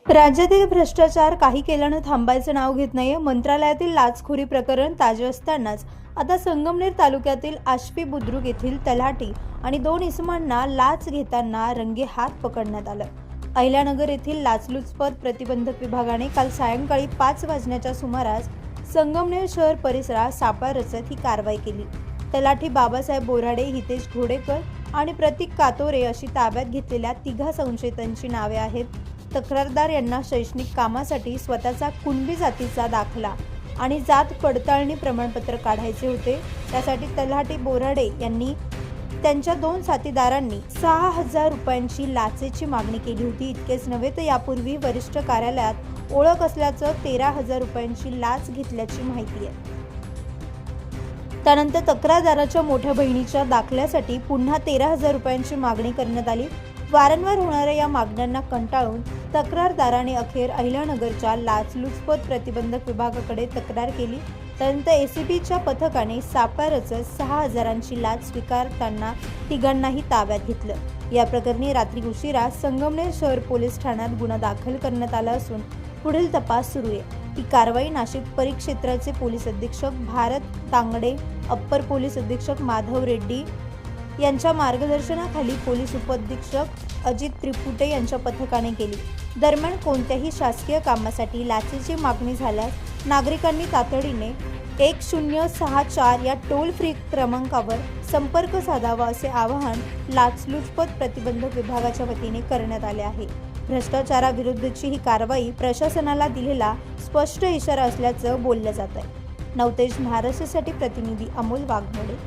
राज्यातील भ्रष्टाचार काही केल्यानं थांबायचं नाव घेत नाहीये। मंत्रालयातील लाचखोरी प्रकरण ताजे असतानाच आता संगमनेर तालुक्यातील आष्टी बुद्रुक येथील तलाठी आणि 2 इसमांना लाच घेताना रंगेहात पकडण्यात आलं। अहिल्यानगर येथील लाचलुचपत प्रतिबंधक विभागाने काल सायंकाळी 5 वाजण्याच्या सुमारास संगमनेर शहर परिसरात सापळा रचत ही कारवाई केली। तलाठी बाबासाहेब बोराडे, हितेश घोडेकर आणि प्रतीक कातोरे अशी ताब्यात घेतलेल्या 3 संशयितांची नावे आहेत। तक्रारदार यांना शैक्षणिक कामासाठी स्वतःचा कुणबी जातीचा दाखला आणि जात पडताळणी प्रमाणपत्र काढायचे होते। त्यासाठी तलाठी बोराडे यांनी त्यांच्या 2 साथीदारांनी 6,000 रुपयांची लाचेची मागणी केली होती। इतकेच नव्हे तर यापूर्वी वरिष्ठ कार्यालयात ओळख असल्याचं 13,000 रुपयांची लाच घेतल्याची माहिती आहे। त्यानंतर तक्रारदाराच्या मोठ्या बहिणीच्या दाखल्यासाठी पुन्हा 13,000 रुपयांची मागणी करण्यात आली। वारंवार होणाऱ्या या मागण्यांना कंटाळून तक्रारदाराने अखेर अहिल्यानगरच्या लाचलुचपत प्रतिबंधक विभागाकडे तक्रार केली। त्यानंतर एसीबीच्या पथकाने सापळा रचत 6,000ची लाच स्वीकारताना 3घांनाही ताब्यात घेतलं। या प्रकरणी रात्री उशिरा संगमनेर शहर पोलीस ठाण्यात गुन्हा दाखल करण्यात आला असून पुढील तपास सुरू आहे। ही कारवाई नाशिक परिक्षेत्राचे पोलीस अधीक्षक भारत तांगडे, अप्पर पोलीस अधीक्षक माधव रेड्डी यांच्या मार्गदर्शनाखाली पोलीस उपअधीक्षक अजित त्रिपुटे यांच्या पथकाने केली। दरम्यान कोणत्याही शासकीय कामासाठी लाचेची मागणी झाल्यास नागरिकांनी तातडीने 1064 या टोल फ्री क्रमांकावर संपर्क साधावा असे आवाहन लाचलुचपत प्रतिबंधक विभागाच्या वतीने करण्यात आले आहे। भ्रष्टाचाराविरुद्धची ही कारवाई प्रशासनाला दिलेला स्पष्ट इशारा असल्याचं बोललं जात आहे। नवतेज महाराष्ट्रासाठी प्रतिनिधी अमोल वाघमोडे।